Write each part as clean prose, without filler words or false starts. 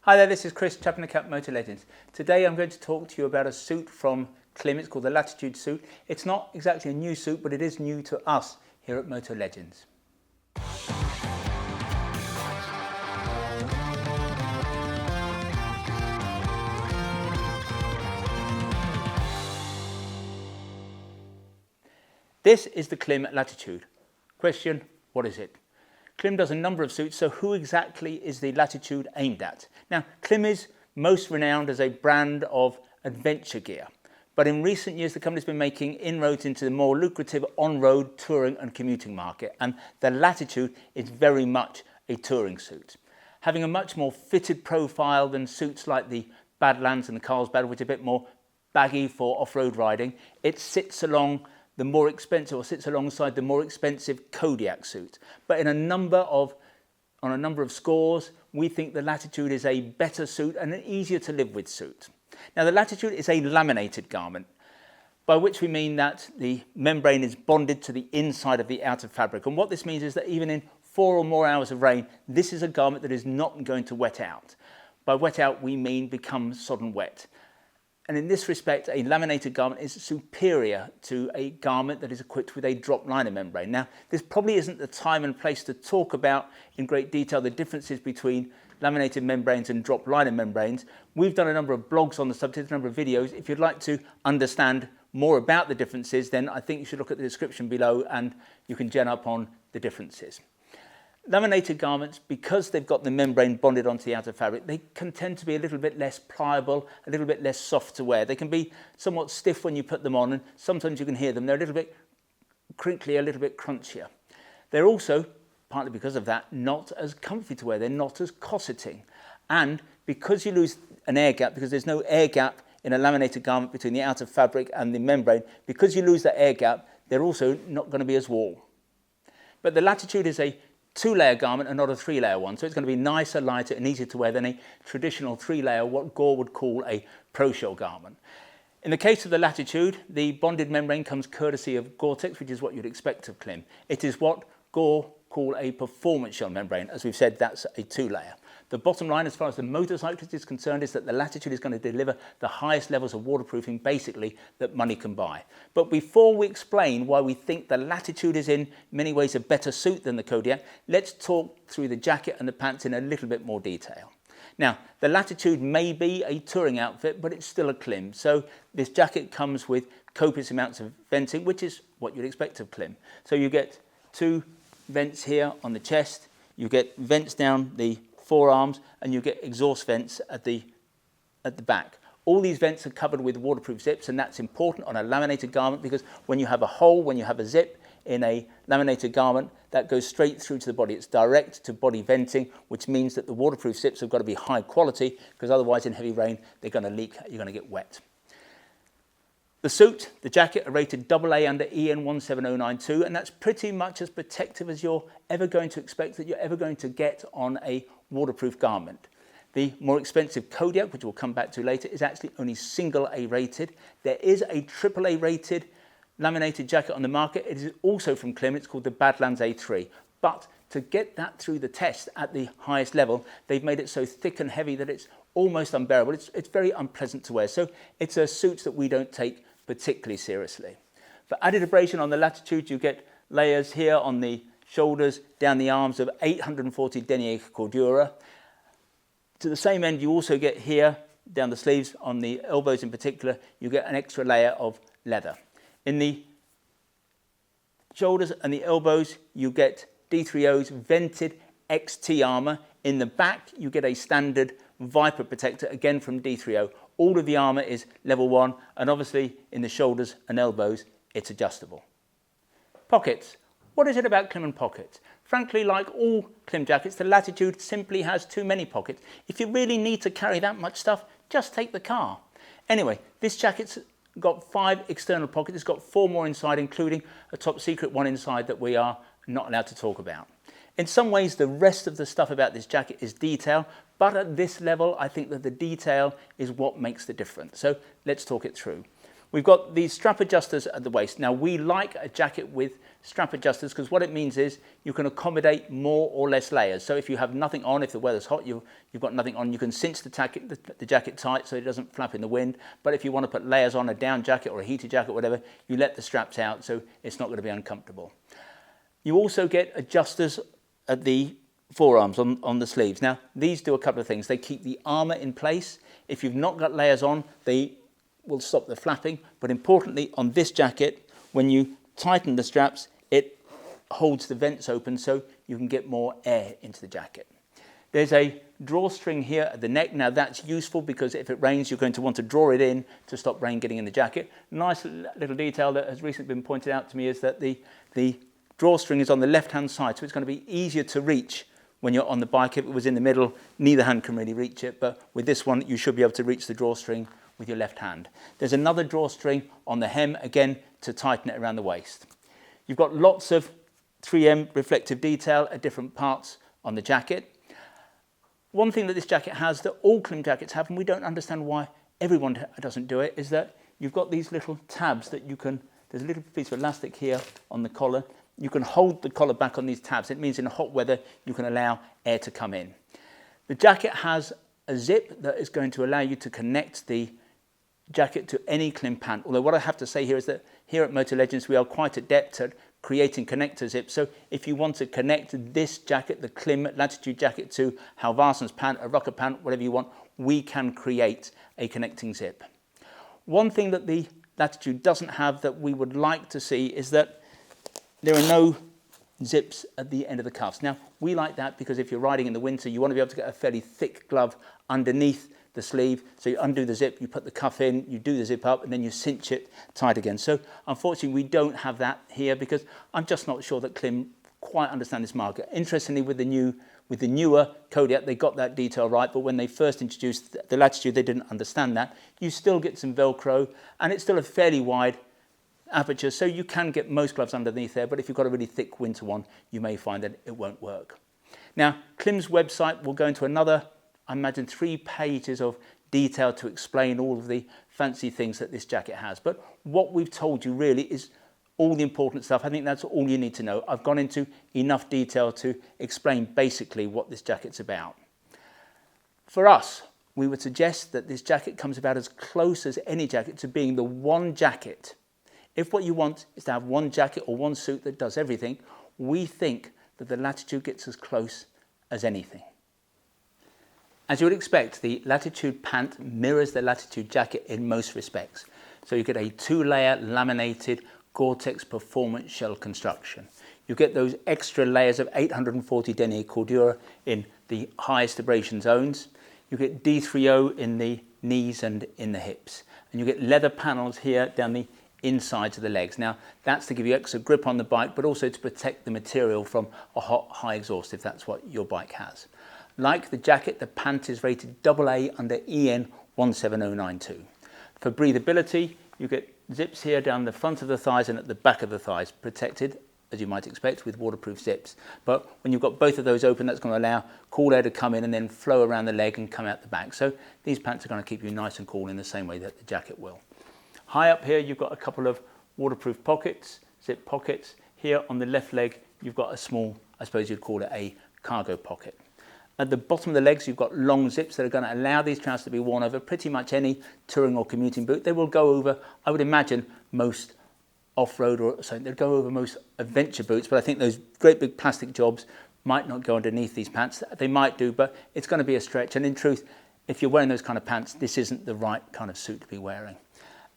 Hi there, this is Chris, Chap in the Cap Motor Legends. Today I'm going to talk to you about a suit from Klim. It's called the Latitude suit. It's not exactly a new suit, but it is new to us here at Motor Legends. This is the Klim Latitude. Question, what is it? Klim does a number of suits, so who exactly is the Latitude aimed at? Now, Klim is most renowned as a brand of adventure gear, but in recent years the company's been making inroads into the more lucrative on-road touring and commuting market, and the Latitude is very much a touring suit. Having a much more fitted profile than suits like the Badlands and the Carlsbad, which are a bit more baggy for off-road riding, it sits alongside the more expensive Kodiak suit. But on a number of scores, we think the Latitude is a better suit and an easier to live with suit. Now, the Latitude is a laminated garment, by which we mean that the membrane is bonded to the inside of the outer fabric. And what this means is that even in 4 or more hours of rain, this is a garment that is not going to wet out. By wet out, we mean become sodden wet. And in this respect, a laminated garment is superior to a garment that is equipped with a drop liner membrane. Now, this probably isn't the time and place to talk about in great detail the differences between laminated membranes and drop liner membranes. We've done a number of blogs on the subject, a number of videos. If you'd like to understand more about the differences, then I think you should look at the description below and you can gen up on the differences. Laminated garments, because they've got the membrane bonded onto the outer fabric, they can tend to be a little bit less pliable, a little bit less soft to wear. They can be somewhat stiff when you put them on, and sometimes you can hear them. They're a little bit crinkly, a little bit crunchier. They're also, partly because of that, not as comfy to wear. They're not as cosseting. And because you lose an air gap, because there's no air gap in a laminated garment between the outer fabric and the membrane, because you lose that air gap, they're also not going to be as warm. But the Latitude is a 2-layer garment and not a 3-layer one, so it's going to be nicer, lighter and easier to wear than a traditional 3-layer, what Gore would call a pro-shell garment. In the case of the Latitude, the bonded membrane comes courtesy of Gore-Tex, which is what you'd expect of Klim. It is what Gore call a performance shell membrane. As we've said, that's a 2-layer. The bottom line, as far as the motorcyclist is concerned, is that the Latitude is going to deliver the highest levels of waterproofing, basically, that money can buy. But before we explain why we think the Latitude is in many ways a better suit than the Kodiak, let's talk through the jacket and the pants in a little bit more detail. Now, the Latitude may be a touring outfit, but it's still a Klim. So this jacket comes with copious amounts of venting, which is what you'd expect of Klim. So you get 2 vents here on the chest, you get vents down the forearms, and you get exhaust vents at the back. All these vents are covered with waterproof zips, and that's important on a laminated garment because when you have a hole, when you have a zip in a laminated garment, that goes straight through to the body. It's direct to body venting, which means that the waterproof zips have got to be high quality because otherwise in heavy rain they're going to leak, you're going to get wet. The suit, the jacket, are rated AA under EN 17092, and that's pretty much as protective as you're ever going to expect that you're ever going to get on a waterproof garment. The more expensive Kodiak, which we'll come back to later, is actually only single A rated. There is a AAA rated laminated jacket on the market. It is also from Klim. It's called the Badlands A3. But to get that through the test at the highest level, they've made it so thick and heavy that it's almost unbearable. It's very unpleasant to wear. So it's a suit that we don't take particularly seriously. For added abrasion on the Latitude, you get layers here on the shoulders, down the arms of 840 denier Cordura. To the same end, you also get here, down the sleeves, on the elbows in particular, you get an extra layer of leather. In the shoulders and the elbows, you get D3O's vented XT armour. In the back, you get a standard Viper protector, again from D3O. All of the armour is level 1, and obviously in the shoulders and elbows, it's adjustable. Pockets. What is it about Klim and pockets? Frankly, like all Klim jackets, the Latitude simply has too many pockets. If you really need to carry that much stuff, just take the car. Anyway, this jacket's got 5 external pockets. It's got 4 more inside, including a top secret one inside that we are not allowed to talk about. In some ways, the rest of the stuff about this jacket is detail, but at this level, I think that the detail is what makes the difference. So let's talk it through. We've got these strap adjusters at the waist. Now we like a jacket with strap adjusters because what it means is you can accommodate more or less layers. So if you have nothing on, if the weather's hot, you've got nothing on, you can cinch the jacket tight so it doesn't flap in the wind. But if you want to put layers on, a down jacket or a heated jacket, whatever, you let the straps out so it's not going to be uncomfortable. You also get adjusters at the forearms on the sleeves. Now these do a couple of things. They keep the armour in place. If you've not got layers on, they will stop the flapping, but importantly on this jacket, when you tighten the straps, it holds the vents open so you can get more air into the jacket. There's a drawstring here at the neck. Now that's useful because if it rains, you're going to want to draw it in to stop rain getting in the jacket. Nice little detail that has recently been pointed out to me is that the drawstring is on the left-hand side, so it's going to be easier to reach when you're on the bike. If it was in the middle, neither hand can really reach it, but with this one, you should be able to reach the drawstring with your left hand. There's another drawstring on the hem, again, to tighten it around the waist. You've got lots of 3M reflective detail at different parts on the jacket. One thing that this jacket has that all Klim jackets have, and we don't understand why everyone doesn't do it, is that you've got these little tabs that you can, there's a little piece of elastic here on the collar. You can hold the collar back on these tabs. It means in hot weather, you can allow air to come in. The jacket has a zip that is going to allow you to connect the jacket to any Klim pant. Although what I have to say here is that here at Motor Legends we are quite adept at creating connector zips. So if you want to connect this jacket, the Klim Latitude jacket, to Halvarson's pant, a rocker pant, whatever you want, we can create a connecting zip. One thing that the Latitude doesn't have that we would like to see is that there are no zips at the end of the cuffs. Now we like that because if you're riding in the winter, you want to be able to get a fairly thick glove underneath the sleeve, so you undo the zip, you put the cuff in, you do the zip up, and then you cinch it tight again. So unfortunately we don't have that here because I'm just not sure that Klim quite understand this market. Interestingly, with the newer Kodiak, they got that detail right, but when they first introduced the Latitude, they didn't understand that. You still get some Velcro, and it's still a fairly wide aperture, so you can get most gloves underneath there, but if you've got a really thick winter one, you may find that it won't work. Now, Klim's website will go into another, I imagine, 3 pages of detail to explain all of the fancy things that this jacket has. But what we've told you really is all the important stuff. I think that's all you need to know. I've gone into enough detail to explain basically what this jacket's about. For us, we would suggest that this jacket comes about as close as any jacket to being the one jacket. If what you want is to have one jacket or one suit that does everything, we think that the Latitude gets as close as anything. As you would expect, the Latitude pant mirrors the Latitude jacket in most respects. So you get a 2-layer laminated Gore-Tex performance shell construction. You get those extra layers of 840 denier Cordura in the highest abrasion zones. You get D3O in the knees and in the hips. And you get leather panels here down the insides of the legs. Now that's to give you extra grip on the bike, but also to protect the material from a hot, high exhaust if that's what your bike has. Like the jacket, the pant is rated AA under EN 17092. For breathability, you get zips here down the front of the thighs and at the back of the thighs, protected, as you might expect, with waterproof zips. But when you've got both of those open, that's going to allow cool air to come in and then flow around the leg and come out the back. So these pants are going to keep you nice and cool in the same way that the jacket will. High up here, you've got a couple of waterproof pockets, zip pockets. Here on the left leg, you've got a small, I suppose you'd call it a cargo pocket. At the bottom of the legs, you've got long zips that are going to allow these trousers to be worn over pretty much any touring or commuting boot. They will go over, I would imagine, most off-road or so they'll go over most adventure boots, but I think those great big plastic jobs might not go underneath these pants. They might do, but it's going to be a stretch. And in truth, if you're wearing those kind of pants, this isn't the right kind of suit to be wearing.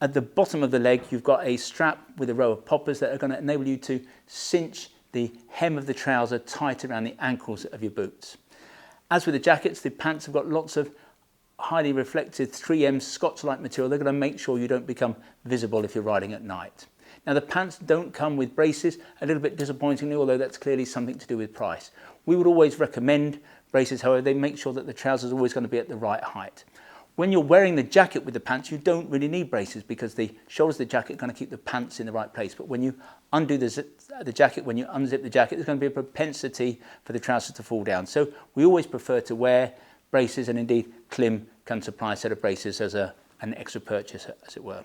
At the bottom of the leg, you've got a strap with a row of poppers that are going to enable you to cinch the hem of the trouser tight around the ankles of your boots. As with the jackets, the pants have got lots of highly reflective 3M Scotch-like material. They're going to make sure you don't become visible if you're riding at night. Now the pants don't come with braces, a little bit disappointingly, although that's clearly something to do with price. We would always recommend braces, however, they make sure that the trousers are always going to be at the right height. When you're wearing the jacket with the pants, you don't really need braces because the shoulders of the jacket are going to keep the pants in the right place. But when you undo the jacket, when you unzip the jacket, there's going to be a propensity for the trousers to fall down. So we always prefer to wear braces, and indeed Klim can supply a set of braces as an extra purchase, as it were.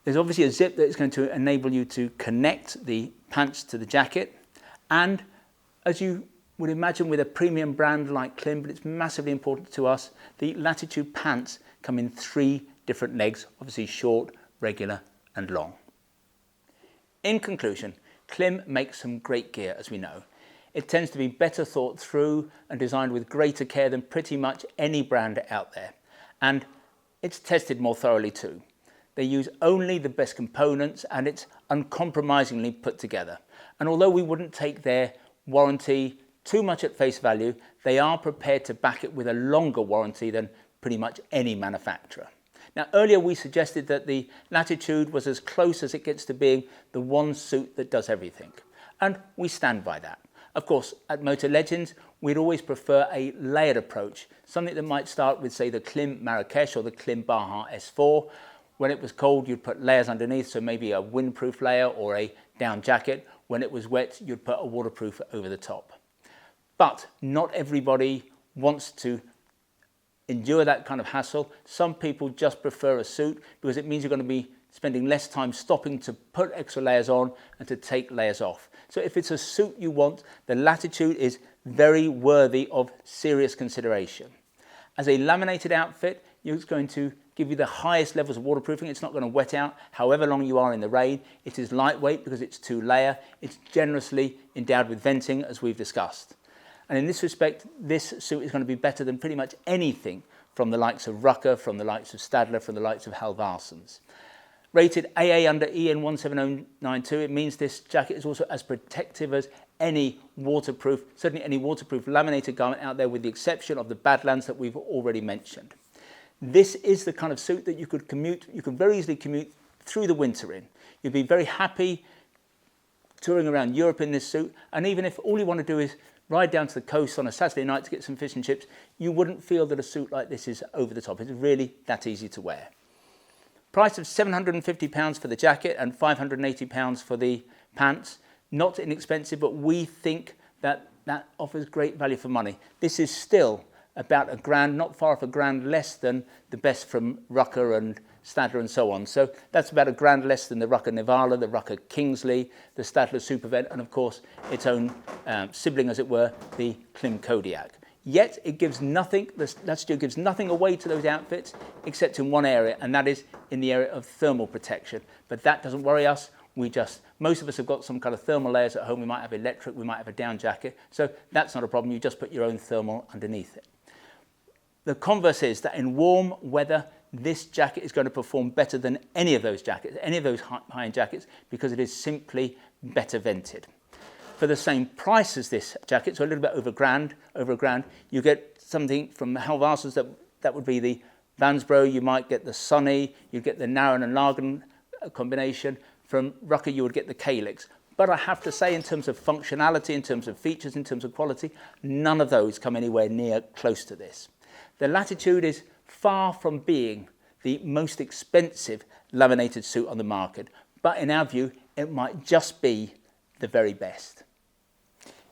There's obviously a zip that is going to enable you to connect the pants to the jacket, and as you would imagine with a premium brand like Klim, but it's massively important to us, the Latitude pants come in 3 different legs, obviously short, regular and long. In conclusion, Klim makes some great gear, as we know. It tends to be better thought through and designed with greater care than pretty much any brand out there. And it's tested more thoroughly too. They use only the best components and it's uncompromisingly put together. And although we wouldn't take their warranty too much at face value, they are prepared to back it with a longer warranty than pretty much any manufacturer. Now, earlier we suggested that the Latitude was as close as it gets to being the one suit that does everything. And we stand by that. Of course, at Motor Legends, we'd always prefer a layered approach, something that might start with, say, the Klim Marrakesh or the Klim Baja S4. When it was cold, you'd put layers underneath, so maybe a windproof layer or a down jacket. When it was wet, you'd put a waterproof over the top. But not everybody wants to endure that kind of hassle. Some people just prefer a suit because it means you're going to be spending less time stopping to put extra layers on and to take layers off. So if it's a suit you want, the Latitude is very worthy of serious consideration. As a laminated outfit, it's going to give you the highest levels of waterproofing. It's not going to wet out however long you are in the rain. It is lightweight because it's 2-layer. It's generously endowed with venting, as we've discussed. And in this respect, this suit is going to be better than pretty much anything from the likes of Rucker, from the likes of Stadler, from the likes of Halvarsons. Rated AA under EN 17092, it means this jacket is also as protective as any waterproof, certainly any waterproof laminated garment out there, with the exception of the Badlands that we've already mentioned. This is the kind of suit that you could very easily commute through the winter in. You'd be very happy touring around Europe in this suit, and even if all you want to do is ride down to the coast on a Saturday night to get some fish and chips, you wouldn't feel that a suit like this is over the top. It's really that easy to wear. Price of £750 for the jacket and £580 for the pants. Not inexpensive, but we think that that offers great value for money. This is still about £1,000, not far off £1,000 less than the best from Rucker and Stadler and so on. So that's about £1,000 less than the Rucker Nivala, the Rucker Kingsley, the Stadler Supervent, and of course its own sibling, as it were, the Klim Kodiak. Yet it gives nothing, the Latitude gives nothing away to those outfits except in one area, and that is in the area of thermal protection. But that doesn't worry us. Most of us have got some kind of thermal layers at home. We might have electric, we might have a down jacket. So that's not a problem. You just put your own thermal underneath it. The converse is that in warm weather, this jacket is going to perform better than any of those jackets, any of those high-end jackets, because it is simply better vented. For the same price as this jacket, so a little bit over a grand, you get something from Halvarsons that would be the Vansbro, you might get the Sunny, you'd get the Narren and Lagen combination. From Rucker, you would get the Calyx. But I have to say, in terms of functionality, in terms of features, in terms of quality, none of those come anywhere near close to this. The Latitude is far from being the most expensive laminated suit on the market, but in our view, it might just be the very best.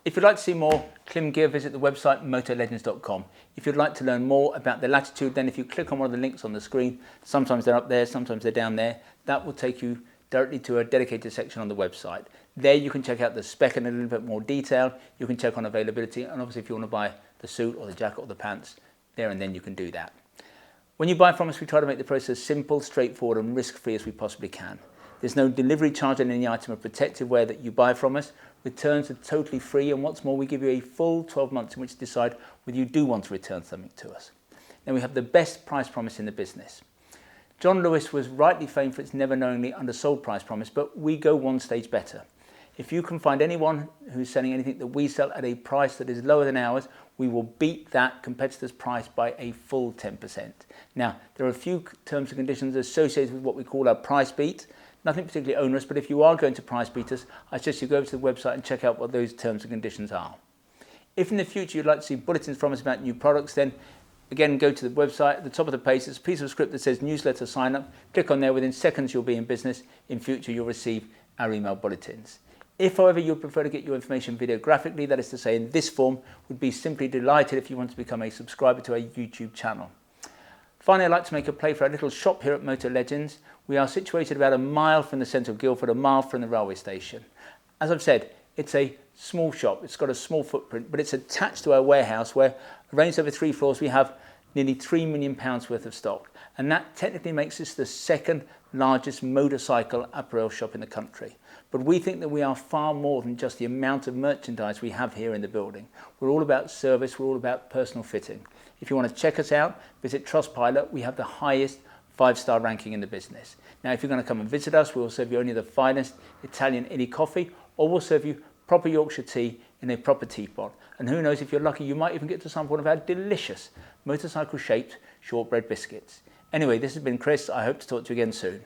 If you'd like to see more Klim gear, visit the website motorlegends.com. If you'd like to learn more about the Latitude, then if you click on one of the links on the screen, sometimes they're up there, sometimes they're down there, that will take you directly to a dedicated section on the website. There you can check out the spec in a little bit more detail, you can check on availability, and obviously if you want to buy the suit or the jacket or the pants, there and then you can do that. When you buy from us, we try to make the process simple, straightforward and risk-free as we possibly can. There's no delivery charge on any item of protective wear that you buy from us. Returns are totally free, and what's more, we give you a full 12 months in which to decide whether you do want to return something to us. Then we have the best price promise in the business. John Lewis was rightly famed for its never knowingly undersold price promise, but we go one stage better. If you can find anyone who's selling anything that we sell at a price that is lower than ours, we will beat that competitor's price by a full 10%. Now, there are a few terms and conditions associated with what we call our price beat. Nothing particularly onerous, but if you are going to price beat us, I suggest you go over to the website and check out what those terms and conditions are. If in the future you'd like to see bulletins from us about new products, then again, go to the website. At the top of the page, there's a piece of script that says newsletter sign up. Click on there. Within seconds, you'll be in business. In future, you'll receive our email bulletins. If, however, you prefer to get your information videographically, that is to say in this form, we'd be simply delighted if you want to become a subscriber to our YouTube channel. Finally, I'd like to make a play for our little shop here at Motor Legends. We are situated about a mile from the centre of Guildford, a mile from the railway station. As I've said, it's a small shop. It's got a small footprint, but it's attached to our warehouse where, arranged over 3 floors, we have nearly £3 million worth of stock. And that technically makes this the second largest motorcycle apparel shop in the country. But we think that we are far more than just the amount of merchandise we have here in the building. We're all about service, we're all about personal fitting. If you want to check us out, visit Trustpilot. We have the highest 5-star ranking in the business. Now, if you're going to come and visit us, we'll serve you only the finest Italian illy coffee, or we'll serve you proper Yorkshire tea in a proper teapot. And who knows, if you're lucky, you might even get to sample one of our delicious motorcycle-shaped shortbread biscuits. Anyway, this has been Chris. I hope to talk to you again soon.